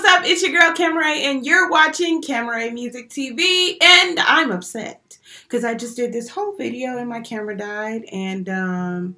what's up? It's your girl Camera, and you're watching Camera Music TV, and I'm upset because I just did this whole video and my camera died, and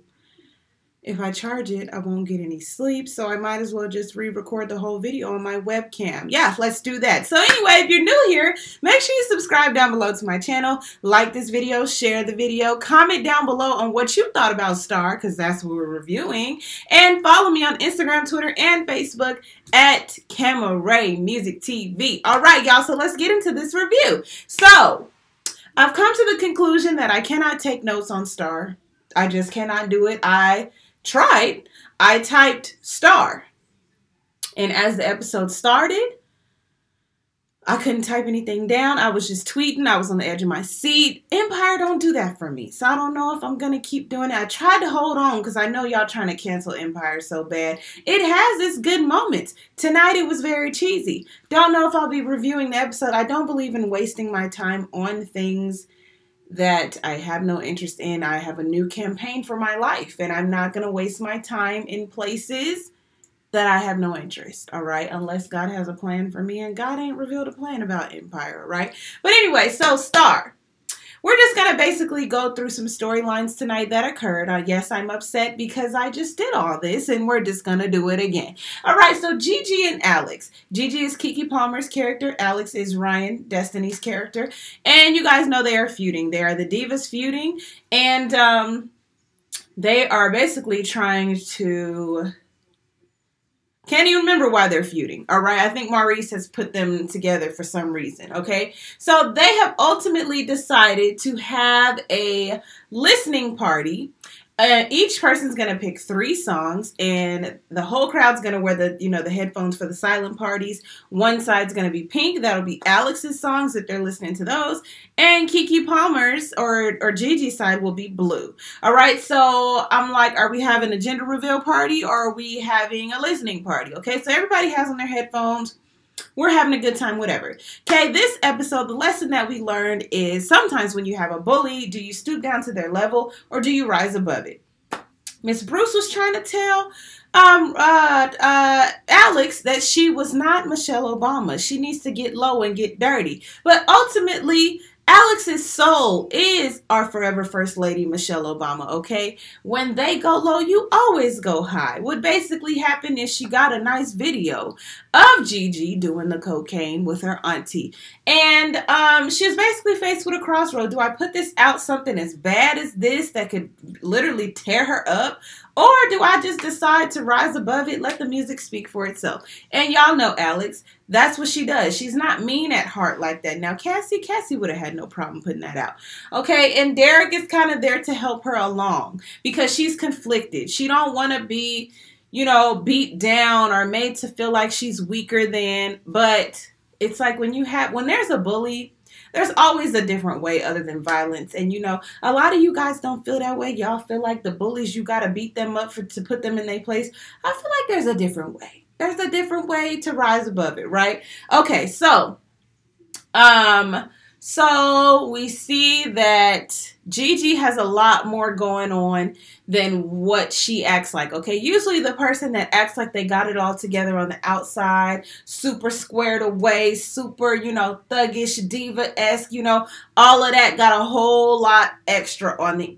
if I charge it, I won't get any sleep, so I might as well just re-record the whole video on my webcam. Yeah, let's do that. So anyway, if you're new here, make sure you subscribe down below to my channel, like this video, share the video, comment down below on what you thought about Star, because that's what we're reviewing, and follow me on Instagram, Twitter, and Facebook at Camera Music TV. All right, y'all, so let's get into this review. So, I've come to the conclusion that I cannot take notes on Star. I just cannot do it. I tried. I typed Star, and as the episode started, I couldn't type anything down. I was just tweeting. I was on the edge of my seat. Empire don't do that for me, so I don't know if I'm gonna keep doing it. I tried to hold on because I know y'all trying to cancel Empire so bad. It has its good moments. Tonight it was very cheesy. Don't know if I'll be reviewing the episode. I don't believe in wasting my time on things that I have no interest in. I have a new campaign for my life, and I'm not going to waste my time in places that I have no interest, all right? Unless God has a plan for me, and God ain't revealed a plan about Empire, all right? But anyway, so Star. We're just going to basically go through some storylines tonight that occurred. Yes, I'm upset because I just did all this, and we're just going to do it again. All right, so Gigi and Alex. Gigi is Keke Palmer's character. Alex is Ryan, Destiny's character. And you guys know they are feuding. They are the Divas feuding, and they are basically trying to... Can't even remember why they're feuding, all right? I think Maurice has put them together for some reason, okay? So they have ultimately decided to have a listening party. Each person's going to pick 3 songs, and the whole crowd's going to wear the, the headphones for the silent parties. One side's going to be pink. That'll be Alex's songs if they're listening to those. And Keke Palmer's or Gigi's side will be blue. All right, so I'm like, are we having a gender reveal party or are we having a listening party? Okay, so everybody has on their headphones. We're having a good time, whatever. Okay, this episode, the lesson that we learned is sometimes when you have a bully, do you stoop down to their level or do you rise above it? Miss Bruce was trying to tell Alex that she was not Michelle Obama. She needs to get low and get dirty. But ultimately, Alex's soul is our forever First Lady, Michelle Obama, okay? When they go low, you always go high. What basically happened is she got a nice video of Gigi doing the cocaine with her auntie. And she was basically faced with a crossroad. Do I put this out something as bad as this that could literally tear her up? Or do I just decide to rise above it, let the music speak for itself? And y'all know Alex, that's what she does. She's not mean at heart like that. Now, Cassie would have had no problem putting that out. Okay, and Derek is kind of there to help her along because she's conflicted. She don't want to be, beat down or made to feel like she's weaker than, but it's like when there's a bully, there's always a different way other than violence. And, a lot of you guys don't feel that way. Y'all feel like the bullies, you got to beat them up to put them in their place. I feel like there's a different way. There's a different way to rise above it, right? Okay, so we see that Gigi has a lot more going on than what she acts like, okay? Usually the person that acts like they got it all together on the outside, super squared away, super, thuggish, diva-esque, all of that got a whole lot extra on the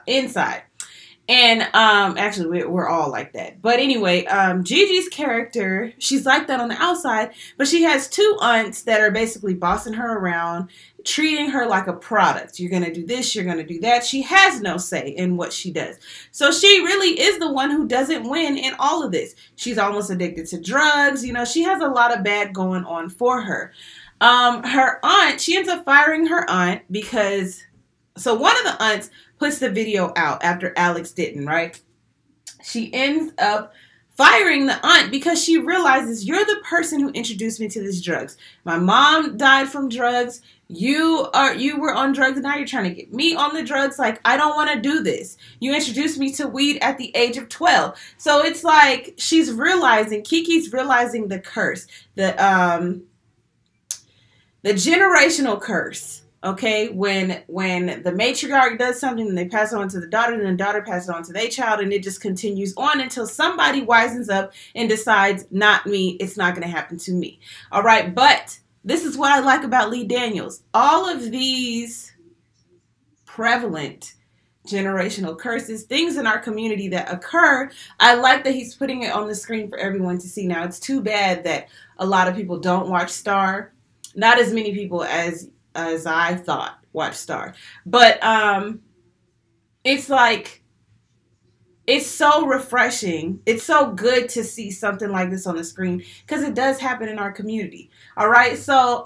inside. And actually, we're all like that. But anyway, Gigi's character, she's like that on the outside, but she has 2 aunts that are basically bossing her around, treating her like a product. You're going to do this, you're going to do that. She has no say in what she does. So she really is the one who doesn't win in all of this. She's almost addicted to drugs. She has a lot of bad going on for her. Her aunt, she ends up firing her aunt because, so one of the aunts puts the video out after Alex didn't, right? She ends up firing the aunt because she realizes you're the person who introduced me to these drugs. My mom died from drugs. You were on drugs, and now you're trying to get me on the drugs. Like, I don't want to do this. You introduced me to weed at the age of 12. So it's like she's realizing, Keke's realizing the curse, the generational curse Okay, when the matriarch does something and they pass it on to the daughter, and the daughter passes it on to their child, and it just continues on until somebody wisens up and decides, not me, it's not going to happen to me. All right, but this is what I like about Lee Daniels. All of these prevalent generational curses, things in our community that occur, I like that he's putting it on the screen for everyone to see. Now, it's too bad that a lot of people don't watch Star. Not as many people as I thought watch Star. But it's like, it's so refreshing. It's so good to see something like this on the screen because it does happen in our community. All right, so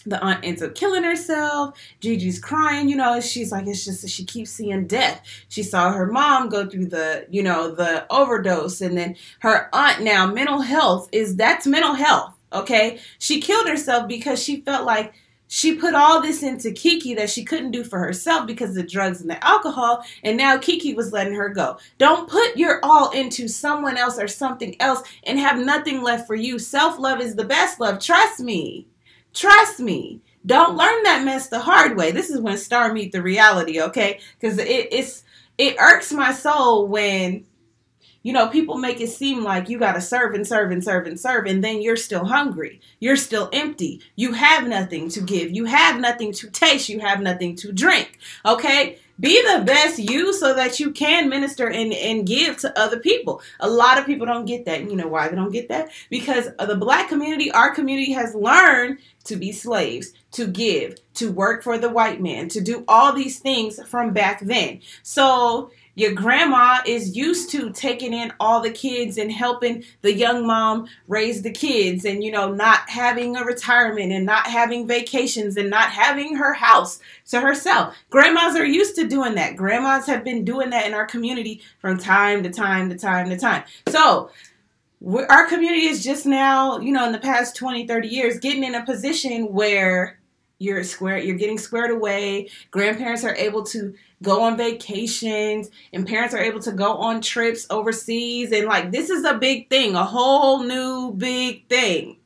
the aunt ends up killing herself. Gigi's crying, you know, she's like, it's just that she keeps seeing death. She saw her mom go through the, you know, the overdose, and then her aunt now, mental health that's mental health, okay? She killed herself because she felt like she put all this into Kiki that she couldn't do for herself because of the drugs and the alcohol, and now Kiki was letting her go. Don't put your all into someone else or something else and have nothing left for you. Self-love is the best love. Trust me. Trust me. Don't learn that mess the hard way. This is when Star meet the reality, okay? Because it irks my soul when, you know, people make it seem like you got to serve and serve and serve and serve, and then you're still hungry. You're still empty. You have nothing to give. You have nothing to taste. You have nothing to drink, okay? Be the best you so that you can minister and give to other people. A lot of people don't get that. You know why they don't get that? Because the Black community, our community, has learned to be slaves, to give, to work for the white man, to do all these things from back then. So your grandma is used to taking in all the kids and helping the young mom raise the kids, and, you know, not having a retirement and not having vacations and not having her house to herself. Grandmas are used to doing that. Grandmas have been doing that in our community from time to time to time to time. So our community is just now, you know, in the past 20, 30 years, getting in a position where you're getting squared away. Grandparents are able to go on vacations, and parents are able to go on trips overseas. And like, this is a big thing, a whole new big thing.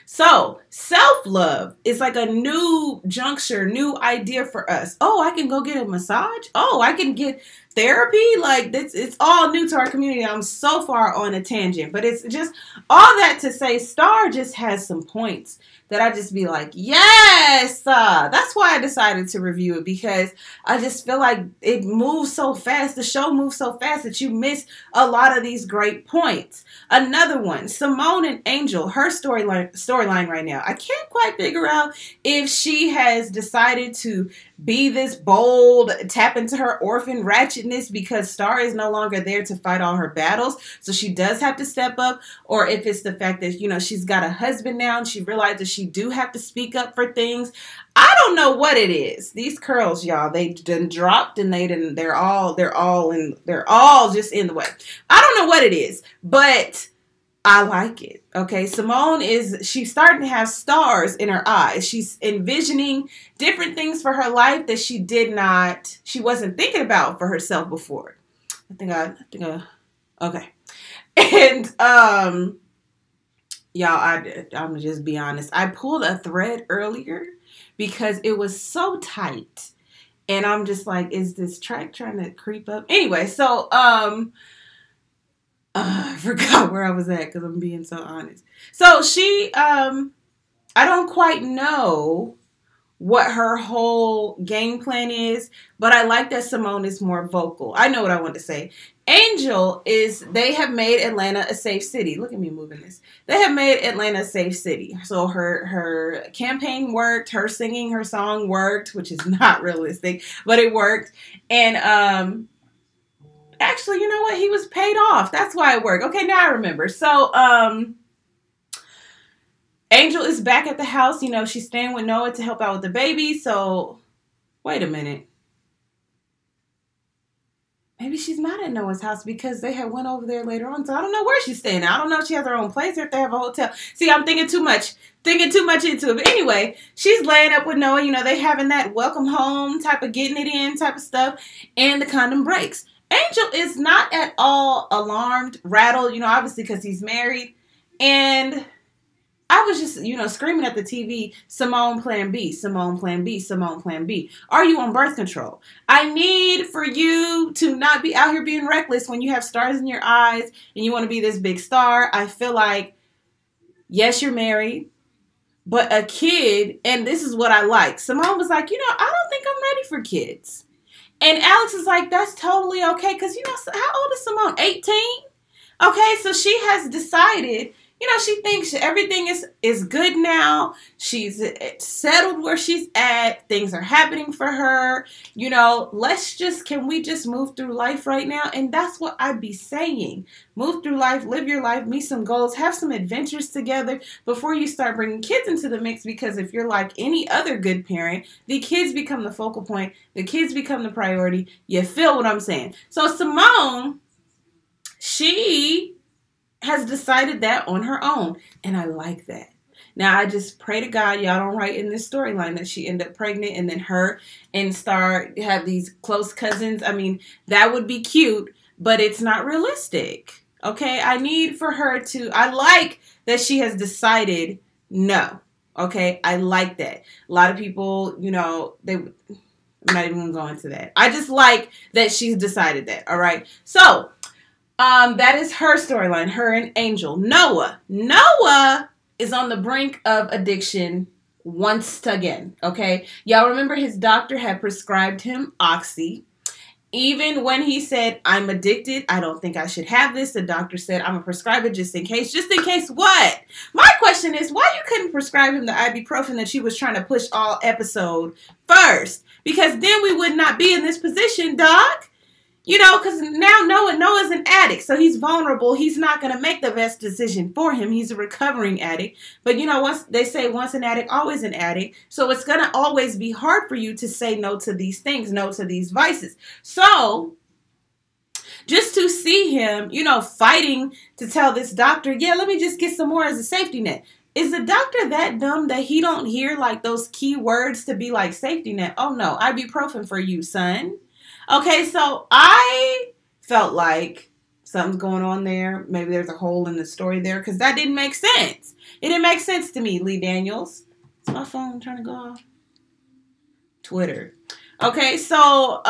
So self-love is like a new juncture, new idea for us. Oh, I can go get a massage. Oh, I can get therapy. Like, this, it's all new to our community. I'm so far on a tangent, but it's just all that to say, Star just has some points that I just be like, yes, that's why I decided to review it, because I just feel like it moves so fast. The show moves so fast that you miss a lot of these great points. Another one, Simone and Angel, her storyline right now. I can't quite figure out if she has decided to be this bold, tap into her orphan ratchetness because Star is no longer there to fight all her battles, so she does have to step up, or if it's the fact that, you know, she's got a husband now and she realizes she do have to speak up for things. I don't know what it is. These curls, y'all, they done dropped and they're all just in the way. I don't know what it is, but I like it. Okay, Simone she's starting to have stars in her eyes. She's envisioning different things for her life that she wasn't thinking about for herself before. Okay. And y'all, I'm gonna just be honest. I pulled a thread earlier because it was so tight, and I'm just like, is this track trying to creep up? Anyway, so I forgot where I was at because I'm being so honest. So she, I don't quite know what her whole game plan is, but I like that Simone is more vocal. I know what I want to say. Angel they have made Atlanta a safe city. Look at me moving this. They have made Atlanta a safe city. So her campaign worked, her singing her song worked, which is not realistic, but it worked. And, actually, you know what? He was paid off. That's why it worked. Okay, now I remember. So, Angel is back at the house. You know, she's staying with Noah to help out with the baby. So, wait a minute. Maybe she's not at Noah's house because they had went over there later on. So, I don't know where she's staying. I don't know if she has her own place or if they have a hotel. See, I'm thinking too much into it. But anyway, she's laying up with Noah. You know, they having that welcome home type of getting it in type of stuff. And the condom breaks. Angel is not at all alarmed, rattled, you know, obviously because he's married. And I was just, screaming at the TV, Simone Plan B, Simone Plan B, Simone Plan B. Are you on birth control? I need for you to not be out here being reckless when you have stars in your eyes and you want to be this big star. I feel like, yes, you're married, but a kid, and this is what I like. Simone was like, I don't think I'm ready for kids. And Alex is like, that's totally okay. Because, how old is Simone? 18? Okay, so she has decided, she thinks everything is good now. She's settled where she's at. Things are happening for her. Can we just move through life right now? And that's what I'd be saying. Move through life, live your life, meet some goals, have some adventures together before you start bringing kids into the mix. Because if you're like any other good parent, the kids become the focal point. The kids become the priority. You feel what I'm saying? So Simone, she has decided that on her own. And I like that. Now, I just pray to God y'all don't write in this storyline that she ended up pregnant and then her and Star have these close cousins. I mean, that would be cute, but it's not realistic. Okay? I need for her to, I like that she has decided no. Okay? I like that. A lot of people, I'm not even going to go into that. I just like that she's decided that. All right? So, that is her storyline, her and Angel. Noah is on the brink of addiction once again, okay? Y'all remember his doctor had prescribed him Oxy. Even when he said, I'm addicted, I don't think I should have this, the doctor said, I'm going to prescribe it just in case. Just in case what? My question is, why you couldn't prescribe him the ibuprofen that she was trying to push all episode first? Because then we would not be in this position, doc. Because now Noah's an addict, so he's vulnerable. He's not going to make the best decision for him. He's a recovering addict. But, once they say once an addict, always an addict. So it's going to always be hard for you to say no to these things, no to these vices. So just to see him, fighting to tell this doctor, yeah, let me just get some more as a safety net. Is the doctor that dumb that he don't hear like those key words to be like safety net? Oh, no, ibuprofen for you, son. Okay, so I felt like something's going on there. Maybe there's a hole in the story there because that didn't make sense. It didn't make sense to me, Lee Daniels. Is my phone trying to go off? Twitter. Okay, so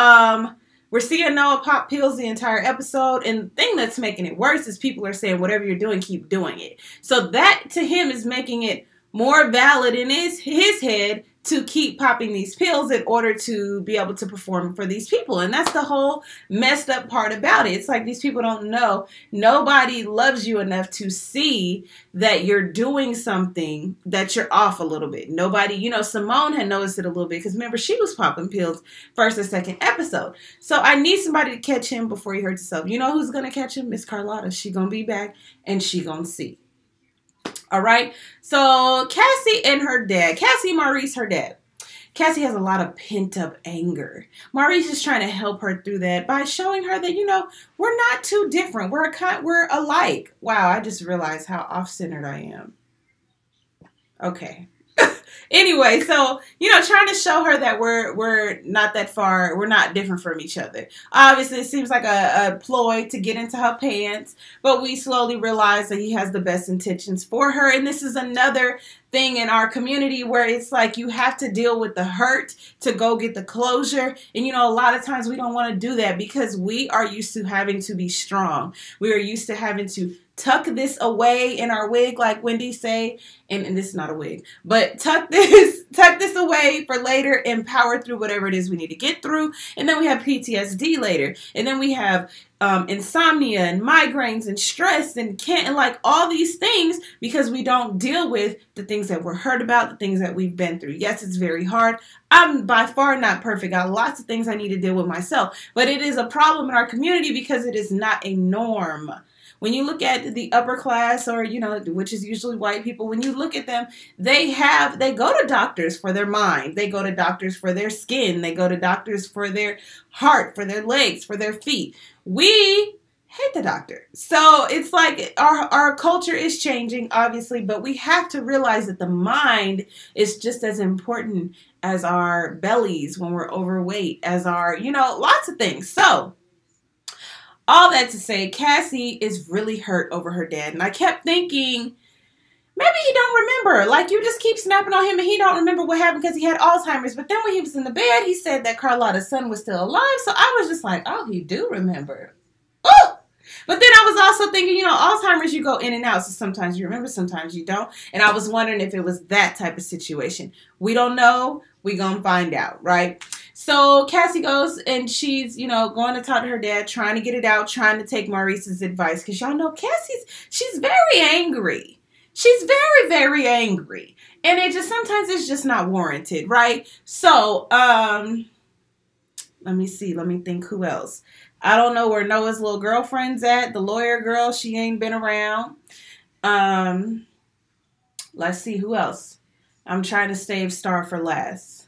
we're seeing Noah pop pills the entire episode. And the thing that's making it worse is people are saying, whatever you're doing, keep doing it. So that to him is making it more valid in his head to keep popping these pills in order to be able to perform for these people. And that's the whole messed up part about it. It's like these people don't know. Nobody loves you enough to see that you're doing something that you're off a little bit. Nobody, Simone had noticed it a little bit because remember, she was popping pills first and second episode. So I need somebody to catch him before he hurts himself. You know who's going to catch him? Miss Carlotta. She going to be back and she going to see. All right. So Cassie and her dad, Cassie Maurice, her dad. Cassie has a lot of pent up anger. Maurice is trying to help her through that by showing her that, we're not too different. We're alike. Wow. I just realized how off-centered I am. Okay. Anyway, so, trying to show her that we're not that far, we're not different from each other. Obviously, it seems like a ploy to get into her pants, but we slowly realize that he has the best intentions for her. And this is another thing in our community where it's like you have to deal with the hurt to go get the closure. And, a lot of times we don't want to do that because we are used to having to be strong. We are used to having to tuck this away in our wig, like Wendy say, and this is not a wig, but tuck this away for later and power through whatever it is we need to get through. And then we have PTSD later. And then we have insomnia and migraines and stress and like all these things because we don't deal with the things that we're hurt about, the things that we've been through. Yes, it's very hard. I'm by far not perfect. I got lots of things I need to deal with myself, but it is a problem in our community because it is not a norm. When you look at the upper class or, which is usually white people, when you look at them, they go to doctors for their mind. They go to doctors for their skin. They go to doctors for their heart, for their legs, for their feet. We hate the doctor. So it's like our culture is changing, obviously, but we have to realize that the mind is just as important as our bellies when we're overweight, as our, lots of things. So all that to say, Cassie is really hurt over her dad. And I kept thinking, maybe he don't remember. Like, you just keep snapping on him and he don't remember what happened because he had Alzheimer's. But then when he was in the bed, he said that Carlotta's son was still alive. So I was just like, oh, he do remember. Oh! But then I was also thinking, you know, Alzheimer's, you go in and out. So sometimes you remember, sometimes you don't. And I was wondering if it was that type of situation. We don't know. We gonna find out, right? So Cassie goes and she's, you know, going to talk to her dad, trying to get it out, trying to take Maurice's advice. Because y'all know she's very angry. She's very, very angry. And it just, sometimes it's just not warranted, right? So, let me see. Let me think who else. I don't know where Noah's little girlfriend's at. The lawyer girl, she ain't been around. Let's see who else. I'm trying to save Star for last.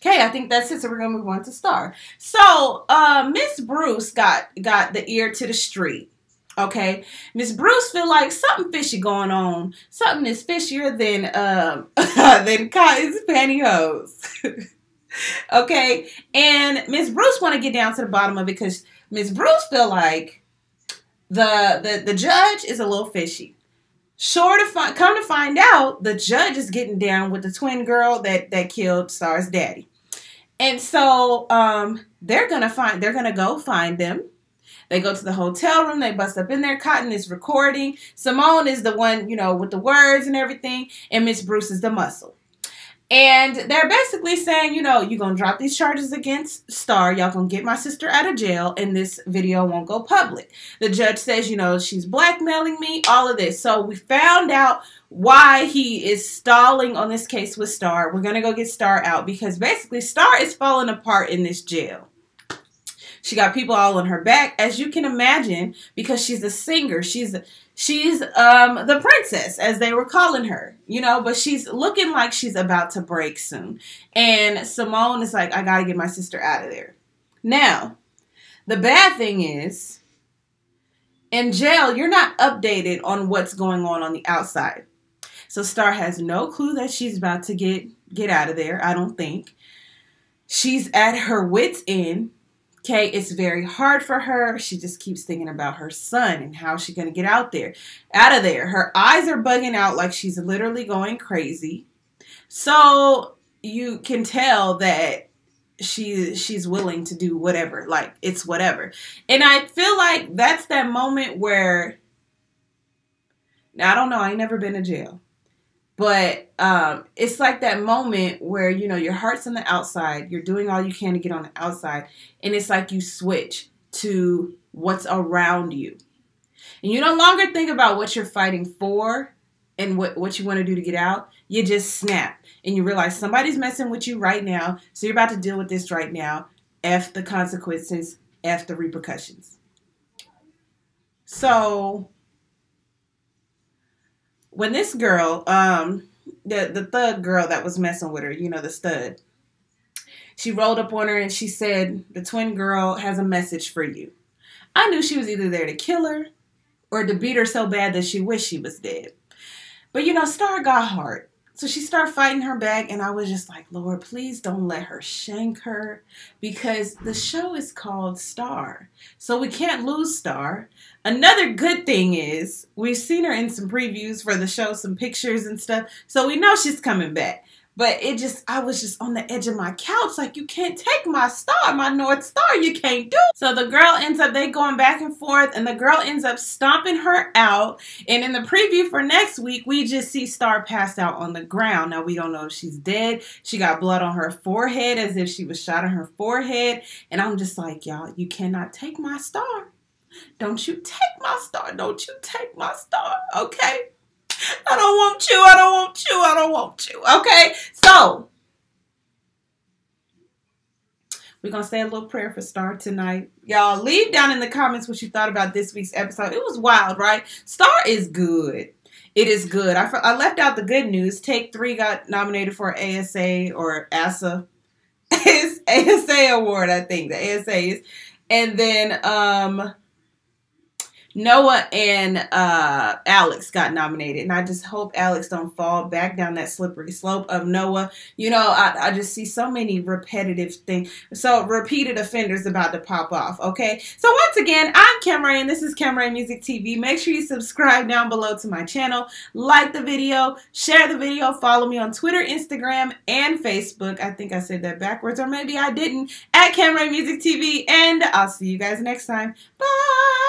Okay, I think that's it. So we're gonna move on to Star. So Miss Bruce got the ear to the street. Okay, Miss Bruce feel like something fishy going on. Something is fishier than than Cotton's pantyhose. Okay, and Miss Bruce want to get down to the bottom of it because Miss Bruce feel like the judge is a little fishy. Come to find out, the judge is getting down with the twin girl that killed Star's daddy. And so they're gonna go find them. They go to the hotel room, they bust up in there, Cotton is recording. Simone is the one, you know, with the words and everything, and Miss Bruce is the muscle. And they're basically saying, you know, you're going to drop these charges against Star. Y'all going to get my sister out of jail and this video won't go public. The judge says, you know, she's blackmailing me, all of this. So we found out why he is stalling on this case with Star. We're going to go get Star out because basically Star is falling apart in this jail. She got people all on her back, as you can imagine, because she's a singer. She's the princess, as they were calling her, you know, but she's looking like she's about to break soon. And Simone is like, I got to get my sister out of there. Now, the bad thing is, in jail, you're not updated on what's going on the outside. So Star has no clue that she's about to get out of there, I don't think. She's at her wit's end. Okay, it's very hard for her. She just keeps thinking about her son and how she's going to get out of there. Her eyes are bugging out like she's literally going crazy. So you can tell that she's willing to do whatever. Like, it's whatever. And I feel like that's that moment where, now I don't know, I ain't never been to jail. But it's like that moment where, you know, your heart's on the outside. You're doing all you can to get on the outside. And it's like you switch to what's around you. And you no longer think about what you're fighting for and what you want to do to get out. You just snap. And you realize somebody's messing with you right now. So you're about to deal with this right now. F the consequences. F the repercussions. So when this girl, the thug girl that was messing with her, you know, the stud, she rolled up on her and she said, the twin girl has a message for you. I knew she was either there to kill her or to beat her so bad that she wished she was dead. But, you know, Star got heart. So she started fighting her back, and I was just like, Lord, please don't let her shank her, because the show is called Star. So we can't lose Star. Another good thing is we've seen her in some previews for the show, some pictures and stuff. So we know she's coming back. But I was just on the edge of my couch like, you can't take my star, my North Star, you can't do it. So the girl ends up, they going back and forth, and the girl ends up stomping her out. And in the preview for next week, we just see Star passed out on the ground. Now, we don't know if she's dead. She got blood on her forehead as if she was shot in her forehead. And I'm just like, y'all, you cannot take my star. Don't you take my star. Don't you take my star, okay? I don't want you. I don't want you. I don't want you. Okay. So we're going to say a little prayer for Star tonight. Y'all leave down in the comments what you thought about this week's episode. It was wild, right? Star is good. It is good. I left out the good news. Take 3 got nominated for an ASA or ASA. ASA award, I think. The ASA is. And then Noah and Alex got nominated, and I just hope Alex don't fall back down that slippery slope of Noah. You know, I just see so many repetitive things, so repeated offenders about to pop off. Okay, so once again, I'm Camray, and this is Camray Music TV. Make sure you subscribe down below to my channel, like the video, share the video, follow me on Twitter, Instagram, and Facebook. I think I said that backwards, or maybe I didn't. At Camray Music TV, and I'll see you guys next time. Bye.